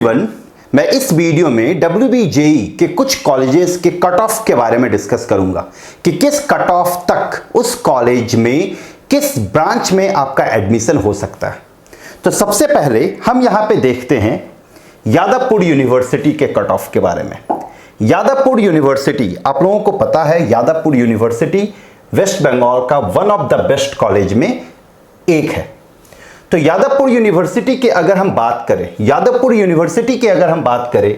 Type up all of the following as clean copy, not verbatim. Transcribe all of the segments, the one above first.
मैं इस वीडियो में WBJE के कुछ कॉलेजेस के कट ऑफ के बारे में डिस्कस करूंगा कि किस कट ऑफ तक उस कॉलेज में किस ब्रांच में आपका एडमिशन हो सकता है। तो सबसे पहले हम यहां पे देखते हैं यादवपुर यूनिवर्सिटी के कट ऑफ के बारे में। यादवपुर यूनिवर्सिटी, आप लोगों को पता है यादवपुर यूनिवर्सिटी वेस्ट बंगाल का one of the best college में एक है। तो यादवपुर यूनिवर्सिटी की अगर हम बात करें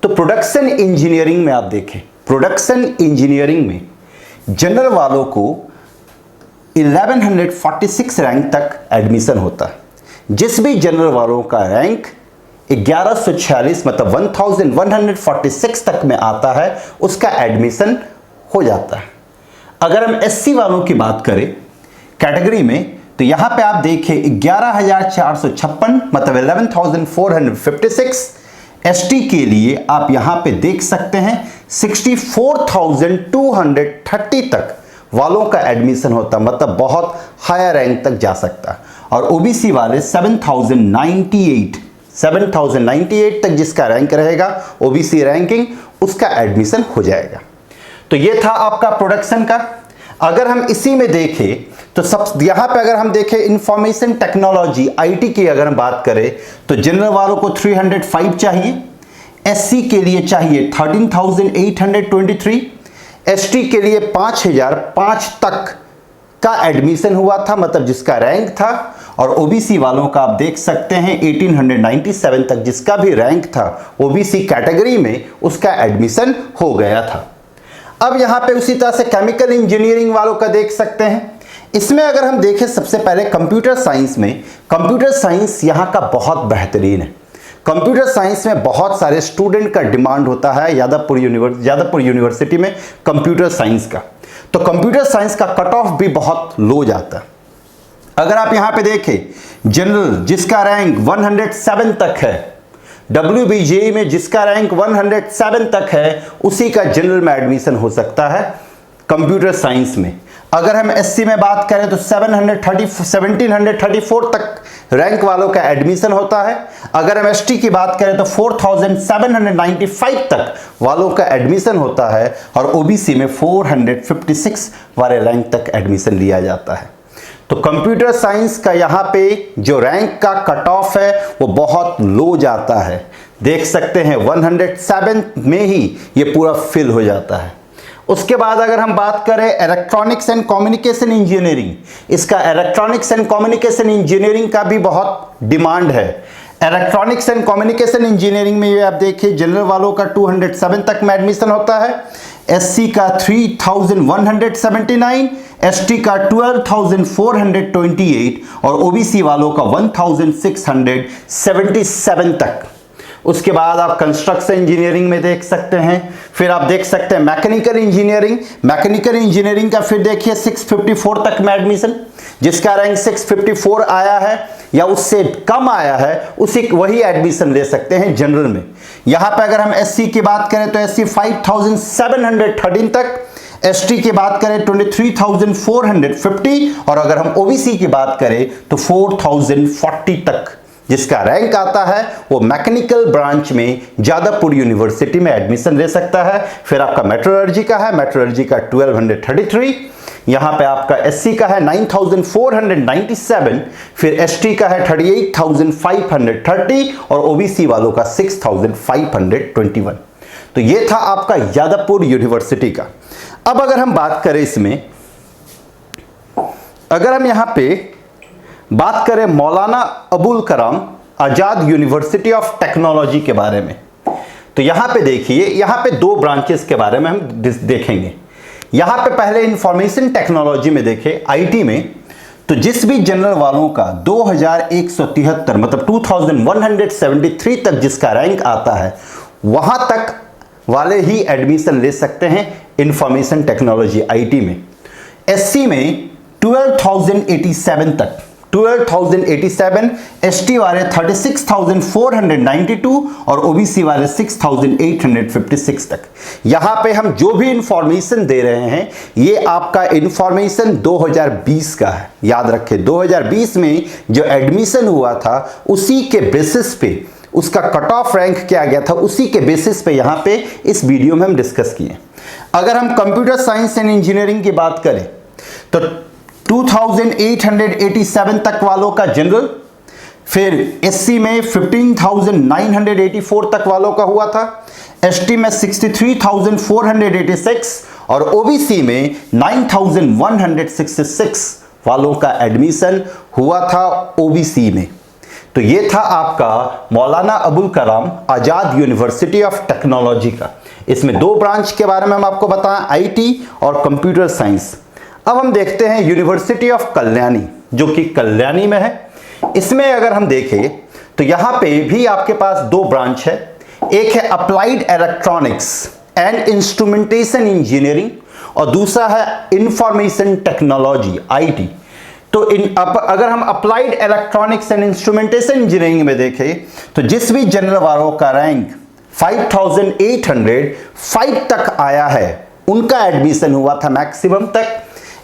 तो प्रोडक्शन इंजीनियरिंग में आप देखें, प्रोडक्शन इंजीनियरिंग में जनरल वालों को 1146 रैंक तक एडमिशन होता है। जिस भी जनरल वालों का रैंक 1146 मतलब 1146 तक में आता है उसका एडमिशन हो जाता है। अगर हम एससी वालों की बात करें कैटेगरी में तो यहां पे आप देखें 11,456 मतलब 11,456। एसटी के लिए आप यहां पे देख सकते हैं 64,230 तक वालों का एडमिशन होता है, मतलब बहुत हायर रैंक तक जा सकता है। और ओबीसी वाले 7,098 तक जिसका रैंक रहेगा ओबीसी रैंकिंग, उसका एडमिशन हो जाएगा। तो ये था आपका प्रोडक्शन का। अगर हम इसी में देखें तो सब यहां पे अगर हम देखें इंफॉर्मेशन टेक्नोलॉजी आईटी की अगर हम बात करें तो जनरल वालों को 305 चाहिए, एससी के लिए चाहिए 13,823, एसटी के लिए 5,005 तक का एडमिशन हुआ था मतलब जिसका रैंक था। और ओबीसी वालों का आप देख सकते हैं 1897 तक जिसका भी रैंक था ओबीसी कैटेगरी में उसका एडमिशन हो गया था। अब यहां पे उसी तरह से केमिकल इंजीनियरिंग वालों का देख सकते हैं। इसमें अगर हम देखें सबसे पहले कंप्यूटर साइंस में, कंप्यूटर साइंस यहां का बहुत बेहतरीन है। कंप्यूटर साइंस में बहुत सारे स्टूडेंट का डिमांड होता है यादवपुर यूनिवर्सिटी में कंप्यूटर साइंस का। तो कंप्यूटर साइंस का कट ऑफ भी बहुत लो जाता है। अगर आप यहां पे देखें जनरल जिसका रैंक 107 तक है, WBJE में जिसका रैंक 107 तक है उसी का जनरल में एडमिशन हो सकता है कंप्यूटर साइंस में। अगर हम एससी में बात करें तो 1734 तक रैंक वालों का एडमिशन होता है। अगर हम एसटी की बात करें तो 4795 तक वालों का एडमिशन होता है और ओबीसी में 456 वाले रैंक तक एडमिशन लिया जाता है। तो कंप्यूटर साइंस का यहाँ पे जो रैंक का कट ऑफ है वो बहुत लो जाता है। देख सकते हैं 107 में ही ये पूरा फिल हो जाता है। उसके बाद अगर हम बात करें इलेक्ट्रॉनिक्स एंड कम्युनिकेशन इंजीनियरिंग, इसका इलेक्ट्रॉनिक्स एंड कम्युनिकेशन इंजीनियरिंग का भी बहुत डिमांड है। इलेक्ट्रॉनिक्स एंड कम्युनिकेशन इंजीनियरिंग में आप देखिए जनरल वालों का 207 तक में एडमिशन होता है, एससी का 3,179, एसटी का 12,428 और ओबीसी वालों का 1,677 तक। उसके बाद आप कंस्ट्रक्शन इंजीनियरिंग में देख सकते हैं। फिर आप देख सकते हैं मैकेनिकल इंजीनियरिंग, मैकेनिकल इंजीनियरिंग का फिर देखिए 654 तक में एडमिशन, जिसका रैंक 654 आया है या उससे कम आया है उसी वही एडमिशन ले सकते हैं जनरल में। यहां पे अगर हम एससी की बात करें तो एससी 5,713 तक, एसटी की बात करें 23,450 और अगर हम ओबीसी की बात करें तो 4,040 तक जिसका रैंक आता है वो मैकेनिकल ब्रांच में यादवपुर यूनिवर्सिटी में एडमिशन ले सकता है। फिर आपका मेट्रोलॉजी का है, मेट्रोलॉजी का 1233, यहां पे आपका एससी का है 9,497, फिर एसटी का है 38,530 और ओबीसी वालों का 6,521। तो ये था आपका यादवपुर यूनिवर्सिटी का। अब अगर हम बात करें इसमें, अगर हम यहां पे बात करें Maulana Abul Kalam Azad university of technology के बारे में, तो यहां पे देखिए यहां पे दो ब्रांचेस के बारे में हम देखेंगे। यहां पे पहले इंफॉर्मेशन टेक्नोलॉजी में देखें आईटी में, तो जिस भी जनरल वालों का 2173 मतलब 2173 तक जिसका रैंक आता है वहां तक वाले ही एडमिशन ले सकते हैं इंफॉर्मेशन टेक्नोलॉजी आईटी में। एससी में 12,087 तक, 12,087, एसटी वाले 36,492 और ओबीसी वाले 6,856 तक। यहां पे हम जो भी इंफॉर्मेशन दे रहे हैं ये आपका इंफॉर्मेशन 2020 का है। याद रखें 2020 में जो एडमिशन हुआ था उसी के बेसिस पे उसका कट ऑफ रैंक क्या गया था, उसी के बेसिस पे यहाँ पे इस वीडियो में हम डिस्कस किए। अगर हम कंप्यूटर साइंस एंड इंजीनियरिंग की बात करें तो 2887 तक वालों का जनरल, फिर एससी में 15,984 तक वालों का हुआ था, एसटी में 63,486 और ओबीसी में 9,166 वालों का एडमिशन हुआ था ओबीसी में। तो ये था आपका Maulana Abul Kalam Azad university of technology का। इसमें दो ब्रांच के बारे में हम आपको बताएं, आईटी और कंप्यूटर साइंस। अब हम देखते हैं यूनिवर्सिटी ऑफ कल्याणी, जो कि कल्याणी में है। इसमें अगर हम देखें तो यहां पे भी आपके पास दो ब्रांच है, एक है applied electronics and instrumentation engineering और दूसरा है इंफॉर्मेशन टेक्नोलॉजी आईटी। तो अगर हम applied electronics and instrumentation engineering में देखें तो जिस भी जनरल वालों का रैंक 5,805 तक आया है उनका एडमिशन हुआ था मैक्सिमम तक।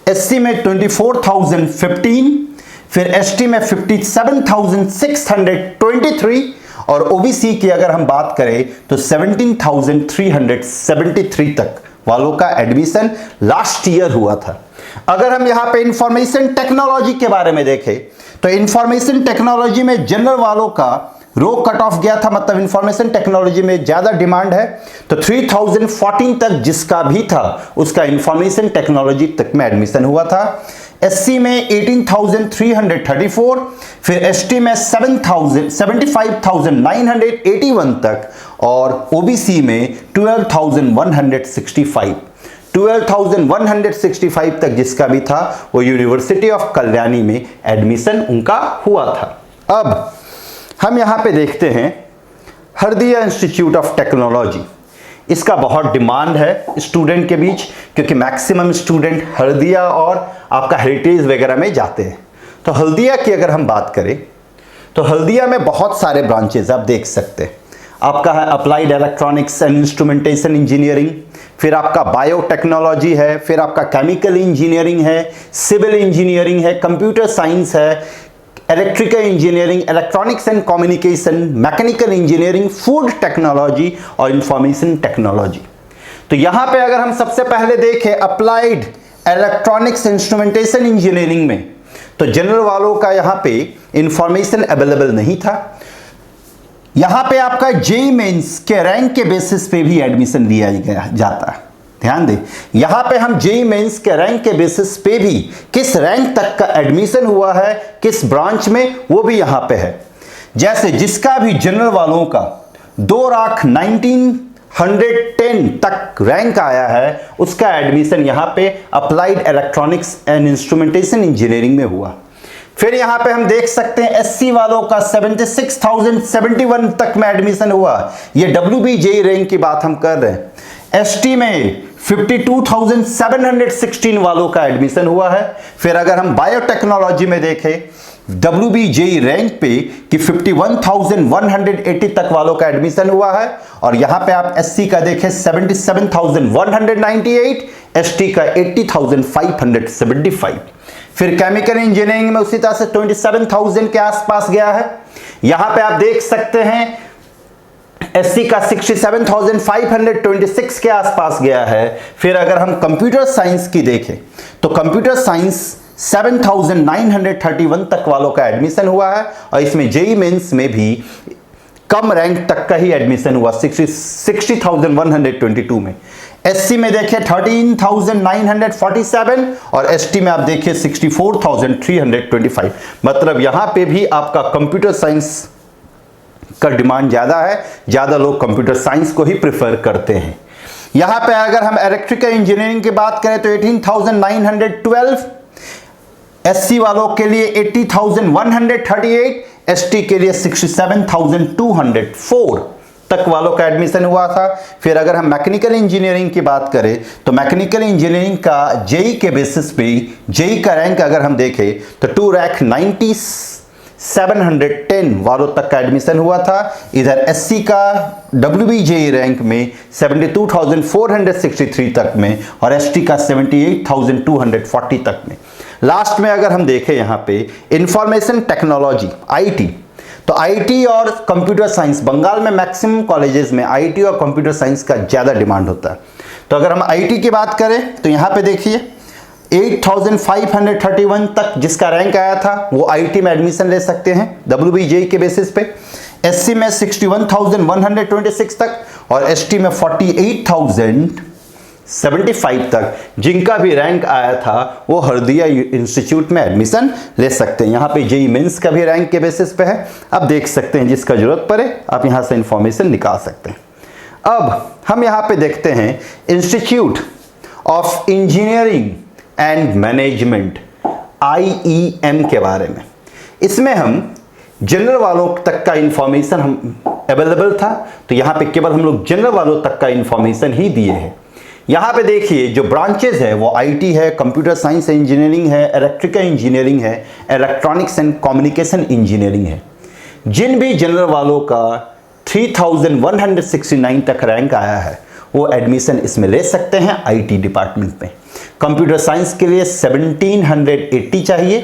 एससी में 24,015, फिर एसटी में 57,623 और ओबीसी की अगर हम बात करें तो 17,373 तक वालों का एडमिशन लास्ट ईयर हुआ था। अगर हम यहां पे इंफॉर्मेशन टेक्नोलॉजी के बारे में देखें तो इंफॉर्मेशन टेक्नोलॉजी में जनरल वालों का रो कट ऑफ गया था, मतलब इंफॉर्मेशन टेक्नोलॉजी में ज्यादा डिमांड है, तो 3014 तक जिसका भी था उसका इंफॉर्मेशन टेक्नोलॉजी तक में एडमिशन हुआ था। एससी में 18,334, फिर एसटी में 75,981 तक और ओबीसी में 12,165 तक जिसका भी था वो यूनिवर्सिटी ऑफ कल्याणी में एडमिशन उनका हुआ था। अब हम यहां पे देखते हैं हरदिया इंस्टीट्यूट ऑफ टेक्नोलॉजी। इसका बहुत डिमांड है स्टूडेंट के बीच, क्योंकि मैक्सिमम स्टूडेंट हल्दिया और आपका हेरिटेज वगैरह में जाते हैं। तो हल्दिया की अगर हम बात करें तो हल्दिया में बहुत सारे ब्रांचेज आप देख सकते हैं। आपका है applied electronics and instrumentation engineering, फिर आपका बायोटेक्नोलॉजी है, फिर आपका केमिकल इंजीनियरिंग है, सिविल इंजीनियरिंग है, कंप्यूटर साइंस है, electrical engineering, electronics and communication, mechanical engineering, food technology और इंफॉर्मेशन टेक्नोलॉजी। तो यहां पे अगर हम सबसे पहले देखें अप्लाइड इलेक्ट्रॉनिक्स इंस्ट्रूमेंटेशन इंजीनियरिंग में, तो जनरल वालों का यहां पे इंफॉर्मेशन अवेलेबल नहीं था। यहां पे आपका जेईई मेंस के रैंक के बेसिस पे भी एडमिशन दिया जाता है। ध्यान दें, यहां पे हम जेईई मेंस के रैंक के बेसिस पे भी किस रैंक तक का एडमिशन हुआ है किस ब्रांच में वो भी यहां पे है। जैसे जिसका भी जनरल वालों का 2,1910 तक रैंक आया है उसका एडमिशन यहां पे applied electronics and instrumentation engineering में हुआ। फिर यहां पे हम देख सकते हैं एससी वालों का 76,071 तक में एडमिशन हुआ। ये डब्ल्यूबी जेईई रैंक की बात हम कर रहे हैं। एसटी में 52,716 वालों का एडमिशन हुआ है। फिर अगर हम बायोटेक्नोलॉजी में देखें डब्ल्यूबी जेईई रैंक पे कि 51,180 तक वालों का एडमिशन हुआ है और यहां पे आप एससी का देखें 77,198, एसटी का 80,575। फिर केमिकल इंजीनियरिंग में उसी तरह से 27,000 के आसपास गया है। यहां पे आप देख सकते हैं एससी का 67,526 के आसपास गया है। फिर अगर हम कंप्यूटर साइंस की देखें तो कंप्यूटर साइंस 7,931 तक वालों का एडमिशन हुआ है और इसमें जेईई मेंस में भी कम रैंक तक का ही एडमिशन हुआ 60,122 में। एससी में देखिए 13,947 और एसटी में आप देखिए 64,325। मतलब यहां पे भी आपका कंप्यूटर साइंस का डिमांड ज्यादा है, ज्यादा लोग कंप्यूटर साइंस को ही प्रेफर करते हैं। यहां पे अगर हम इलेक्ट्रिकल इंजीनियरिंग की बात करें तो 18,912, एससी वालों के लिए 80,138, एसटी के लिए 67,204 तक वालों का एडमिशन हुआ था। फिर अगर हम मैकेनिकल इंजीनियरिंग की बात करें तो मैकेनिकल इंजीनियरिंग का जेईई के बेसिस पे जेईई का रैंक अगर हम देखें तो 2,9710 वालों तक का एडमिशन हुआ था। इधर एससी का डब्ल्यूबी जेईई रैंक में 72,463 तक में और एसटी का 78,240 तक में। लास्ट में अगर हम देखें यहां पे इंफॉर्मेशन टेक्नोलॉजी आईटी, तो आईटी और कंप्यूटर साइंस, बंगाल में मैक्सिमम कॉलेजेस में आईटी और कंप्यूटर साइंस का ज़्यादा डिमांड होता है। तो अगर हम आईटी की बात करें तो यहाँ पे देखिए 8531 तक जिसका रैंक आया था वो आईटी में एडमिशन ले सकते हैं WBJEE के बेसिस पे। एससी में 61,126 तक और एसटी में 48,075 तक जिनका भी रैंक आया था वो हरदिया इंस्टीट्यूट में एडमिशन ले सकते हैं। यहाँ पे जेईई मेंस का भी रैंक के बेसिस पे है, आप देख सकते हैं, जिसका जरूरत पड़े आप यहाँ से इंफॉर्मेशन निकाल सकते हैं। अब हम यहाँ पे देखते हैं institute of engineering and management IEM के बारे में। इसमें हम जनरल वालों तक का इंफॉर्मेशन हम अवेलेबल था, तो यहाँ पे केवल हम लोग जनरल वालों तक का इंफॉर्मेशन ही दिए हैं। यहाँ पे देखिए जो ब्रांचेज है वो आईटी है, कंप्यूटर साइंस इंजीनियरिंग है, इलेक्ट्रिकल इंजीनियरिंग है, इलेक्ट्रॉनिक्स एंड कम्युनिकेशन इंजीनियरिंग है। जिन भी जनरल वालों का 3169 तक रैंक आया है वो एडमिशन इसमें ले सकते हैं आईटी डिपार्टमेंट में। कंप्यूटर साइंस के लिए 1780 चाहिए,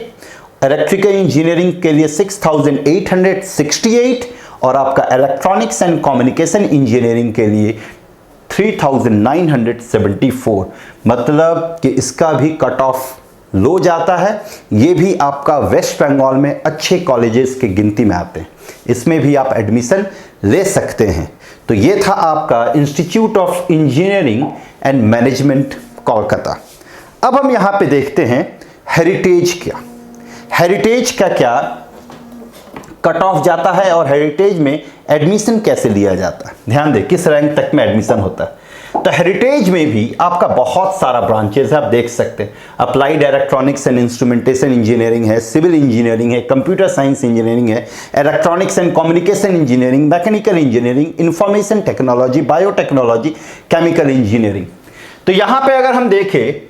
इलेक्ट्रिकल इंजीनियरिंग के लिए 6868 और आपका इलेक्ट्रॉनिक्स एंड कम्युनिकेशन इंजीनियरिंग के लिए 3974। मतलब कि इसका भी कट ऑफ लो जाता है। ये भी आपका वेस्ट बंगाल में अच्छे कॉलेजेस के गिनती में आते हैं, इसमें भी आप एडमिशन ले सकते हैं। तो ये था आपका institute of engineering and management Kolkata. अब हम यहाँ पे देखते हैं हेरिटेज का क्या कट ऑफ जाता है और हेरिटेज में एडमिशन कैसे लिया जाता है। ध्यान दें किस रैंक तक में एडमिशन होता है। तो हेरिटेज में भी आपका बहुत सारा ब्रांचेस है, आप देख सकते हैं। Applied electronics and instrumentation engineering है, सिविल इंजीनियरिंग है, कंप्यूटर साइंस इंजीनियरिंग है, electronics and communication engineering, mechanical engineering, information technology, biotechnology, chemical engineering. तो यहाँ पे अगर हम देखें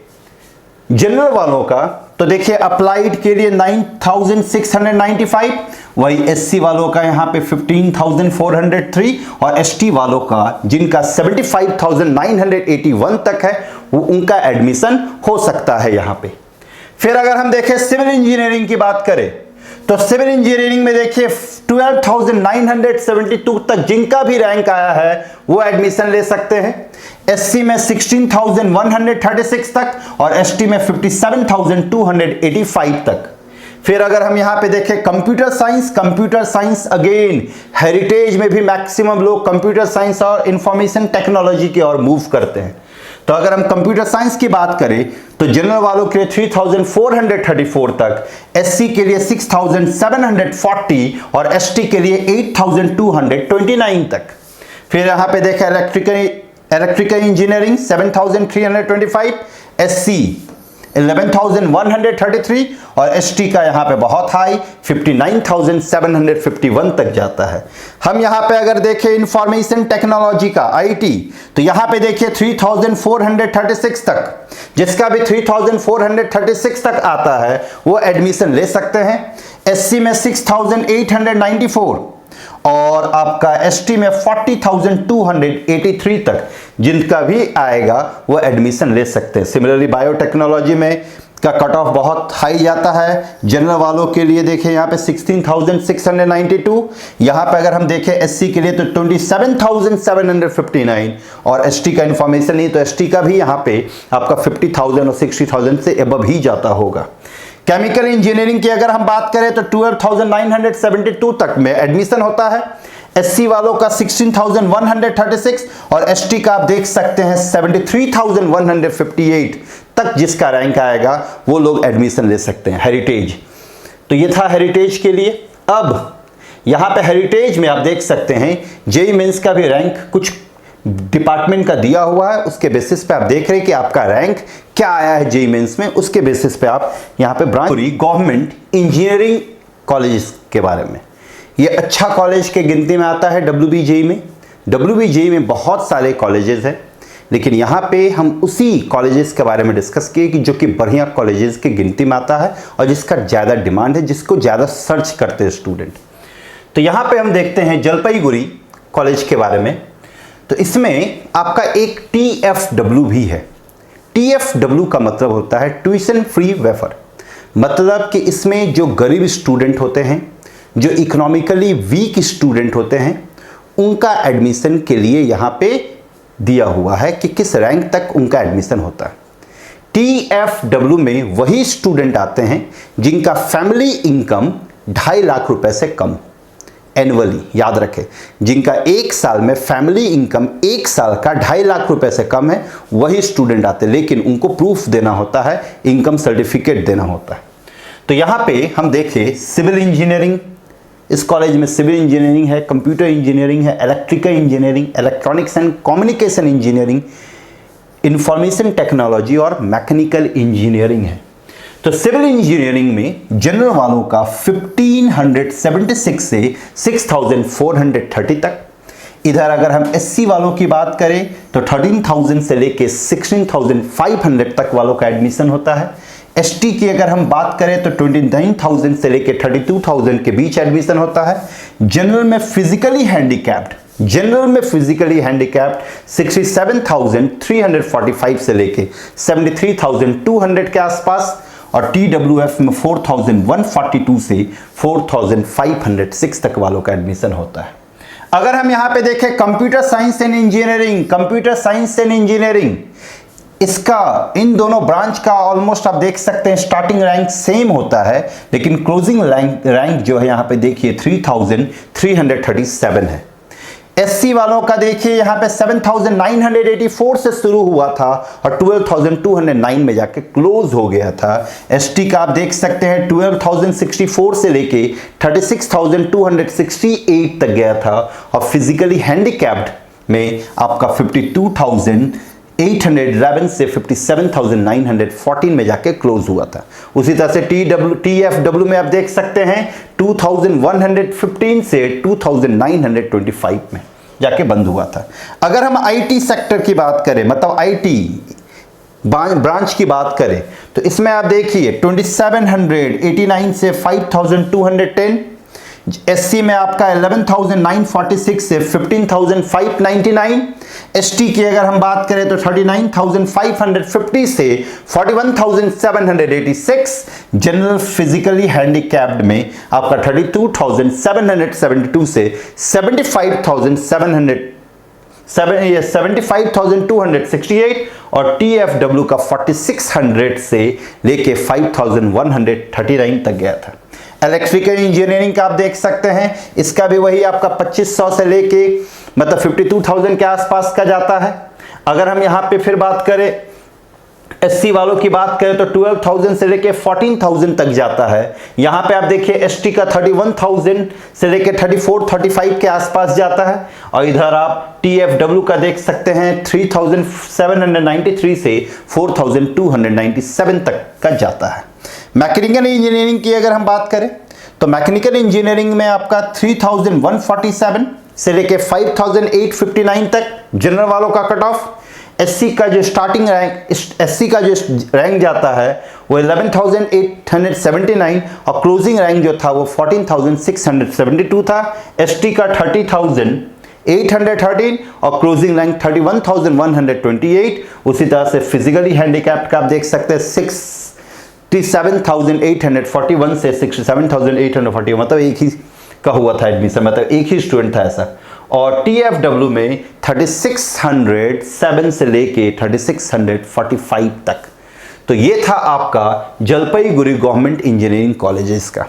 जनरल वालों का तो देखिए अप्लाइड के लिए 9695, वही एससी वालों का यहाँ पे 15403 और एसटी वालों का जिनका 75,981 तक है वो उनका एडमिशन हो सकता है यहाँ पे। फिर अगर हम देखें सिविल इंजीनियरिंग की बात करें तो सिविल इंजीनियरिंग में देखिए 12,972 तक जिनका भी रैंक आया है वो एडमिशन ले सकते हैं। एससी में 16,136 तक और एसटी में 57,285 तक। फिर अगर हम यहां पे देखें कंप्यूटर साइंस अगेन हेरिटेज में भी मैक्सिमम लोग कंप्यूटर साइंस और इंफॉर्मेशन टेक्नोलॉजी की ओर मूव करते हैं। तो अगर हम कंप्यूटर साइंस की बात करें तो जनरल वालों के लिए 3434 तक, एससी के लिए 6740 और एसटी के लिए 8229 तक। फिर यहां पे देखें इलेक्ट्रिकल इंजीनियरिंग 7325, एससी 11,133 और एसटी का यहाँ पे बहुत हाई 59,751 तक जाता है। हम यहाँ पे अगर देखें इंफॉर्मेशन टेक्नोलॉजी का आईटी तो यहाँ पे देखिए 3,436 तक, जिसका भी 3,436 तक आता है वो एडमिशन ले सकते हैं। एससी में 6,894 और आपका एसटी में 40,283 तक जिनका भी आएगा वो एडमिशन ले सकते हैं। सिमिलरली बायोटेक्नोलॉजी में का कट ऑफ बहुत हाई जाता है। जनरल वालों के लिए देखें यहाँ पे 16,692, यहाँ पे अगर हम देखें एससी के लिए तो 27,759 और एसटी का इंफॉर्मेशन नहीं तो एसटी का भी यहाँ पे आपका 50,000 और 60,000 से अबव ही जाता होगा। केमिकल इंजीनियरिंग की अगर हम बात करें तो 12,972 तक में एडमिशन होता है। एससी वालों का 16,136 और एसटी का आप देख सकते हैं 73,158 तक जिसका रैंक आएगा वो लोग एडमिशन ले सकते हैं हेरिटेज। तो ये था हेरिटेज के लिए। अब यहाँ पे हेरिटेज में आप देख सकते हैं जेईई मेंस का भी रैंक कुछ डिपार्टमेंट का दिया हुआ है, उसके बेसिस पे आप देख रहे हैं कि आपका रैंक क्या आया है जेईई मेंस में, उसके बेसिस पे आप यहाँ पे ब्रांच गवर्नमेंट इंजीनियरिंग कॉलेज के बारे में। ये अच्छा कॉलेज के गिनती में आता है WBJEE में। WBJEE में बहुत सारे कॉलेजेस हैं लेकिन यहाँ पे हम उसी कॉलेजेस के बारे में डिस्कस किए कि जो कि बढ़िया कॉलेजेस की गिनती में आता है और जिसका ज़्यादा डिमांड है, जिसको ज़्यादा सर्च करते हैं स्टूडेंट। तो यहाँ पे हम देखते हैं जलपाईगुड़ी कॉलेज के बारे में। तो इसमें आपका एक TFW भी है। TFW का मतलब होता है ट्यूशन फ्री वेफर। मतलब कि इसमें जो गरीब स्टूडेंट होते हैं, जो इकोनॉमिकली वीक स्टूडेंट होते हैं उनका एडमिशन के लिए यहाँ पे दिया हुआ है कि किस रैंक तक उनका एडमिशन होता है। TFW में वही स्टूडेंट आते हैं जिनका फैमिली इनकम 2.5 लाख रुपए से कम एनुअली, याद रखें, जिनका एक साल में फैमिली इनकम एक साल का 2.5 लाख रुपए से कम है वही स्टूडेंट आते हैं, लेकिन उनको प्रूफ देना होता है, इनकम सर्टिफिकेट देना होता है। तो यहाँ पे हम देखें सिविल इंजीनियरिंग, इस कॉलेज में सिविल इंजीनियरिंग है, कंप्यूटर इंजीनियरिंग है, electrical engineering, electronics and communication engineering, information technology और मैकेनिकल इंजीनियरिंग है। तो सिविल इंजीनियरिंग में जनरल वालों का 1576 से 6430 तक। इधर अगर हम एससी वालों की बात करें तो 13,000 से लेके 16,500 तक वालों का एडमिशन होता है। एसटी की अगर हम बात करें तो 29,000 से लेके 32,000 के बीच एडमिशन होता है। जनरल में फिजिकली हैंडीकैप्ड 67,345 से लेके 73,200 के आसपास, और TWF में 4,142 से 4,506 तक वालों का एडमिशन होता है। अगर हम यहां पे देखें कंप्यूटर साइंस एंड इंजीनियरिंग, इसका इन दोनों ब्रांच का ऑलमोस्ट आप देख सकते हैं स्टार्टिंग रैंक सेम होता है, लेकिन क्लोजिंग रैंक जो है यहां पे देखिए 3,337 है। एससी वालों का देखिए यहाँ पे 7,984 से शुरू हुआ था और 12,209 में जाके क्लोज हो गया था। एसटी का आप देख सकते हैं 12,064 से लेके 36,268 तक गया था, और फिजिकली हैंडीकैप्ड में आपका 52,811 से 57,914 में जाके क्लोज हुआ था। उसी तरह से TFW में आप देख सकते हैं 2,115 से 2,925 में जाके बंद हुआ था। अगर हम आईटी सेक्टर की बात करें, मतलब आईटी ब्रांच की बात करें, तो इसमें आप देखिए 2,789 से 5,210। एससी में आपका 11,946 से 15,599। एसटी की अगर हम बात करें तो 39,550 से 41,786। जनरल फिजिकली हैंडीकैप्ड में आपका 32,772 से 75,268, और TFW का 4,600 से लेके 5,139 तक गया था। इलेक्ट्रिकल इंजीनियरिंग का आप देख सकते हैं, इसका भी वही आपका 2,500 से लेके मतलब 52,000 के आसपास का जाता है। अगर हम यहाँ पे फिर बात करें एससी वालों की बात करें तो 12,000 से लेके 14,000 तक जाता है। यहाँ पे आप देखिए एसटी का 31,000 से लेके 34-35 के आसपास जाता है, और इधर आप TFW का देख सकते हैं 3,793 से 4,297 तक का जाता है। मैकेनिकल इंजीनियरिंग की अगर हम बात करें तो मैकेनिकल इंजीनियरिंग में आपका 3,147 से लेके 5,859 तक जनरल वालों का कट ऑफ। एससी का जो स्टार्टिंग रैंक, एससी का जो रैंक जाता है वो 11,879, और क्लोजिंग रैंक जो था वो 14,672 था। एसटी का 30,813 और क्लोजिंग रैंक 31,128। उसी तरह से फिजिकली हैंडीकैप्ड का आप देख सकते हैं 67,841 से 67,841, मतलब एक ही का हुआ था एडमिशन, मतलब एक ही स्टूडेंट था ऐसा। और TFW में 3,607 से लेके 3,645 तक। तो ये था आपका जलपाईगुड़ी गवर्नमेंट इंजीनियरिंग कॉलेजेस का।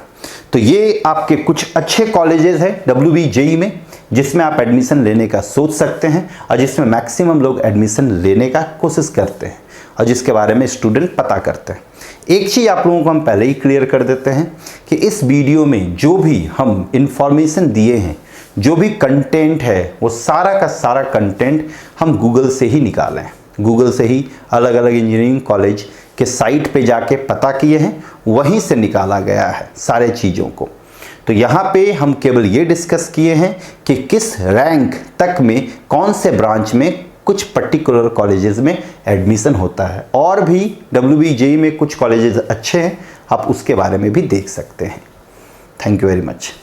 तो ये आपके कुछ अच्छे कॉलेजेस हैं WBJE में, जिसमें आप एडमिशन लेने का सोच सकते हैं, और जिसमें मैक्सिमम लोग एडमिशन लेने का कोशिश करते हैं, और जिसके बारे में स्टूडेंट पता करते हैं। एक चीज़ आप लोगों को हम पहले ही क्लियर कर देते हैं कि इस वीडियो में जो भी हम इंफॉर्मेशन दिए हैं, जो भी कंटेंट है, वो सारा का सारा कंटेंट हम गूगल से ही निकाले हैं। गूगल से ही अलग अलग इंजीनियरिंग कॉलेज के साइट पे जाके पता किए हैं, वहीं से निकाला गया है सारे चीज़ों को। तो यहाँ पे हम केवल ये डिस्कस किए हैं कि किस रैंक तक में कौन से ब्रांच में कुछ पर्टिकुलर कॉलेजेस में एडमिशन होता है, और भी WBJE में कुछ कॉलेजेस अच्छे हैं, आप उसके बारे में भी देख सकते हैं। Thank you very much.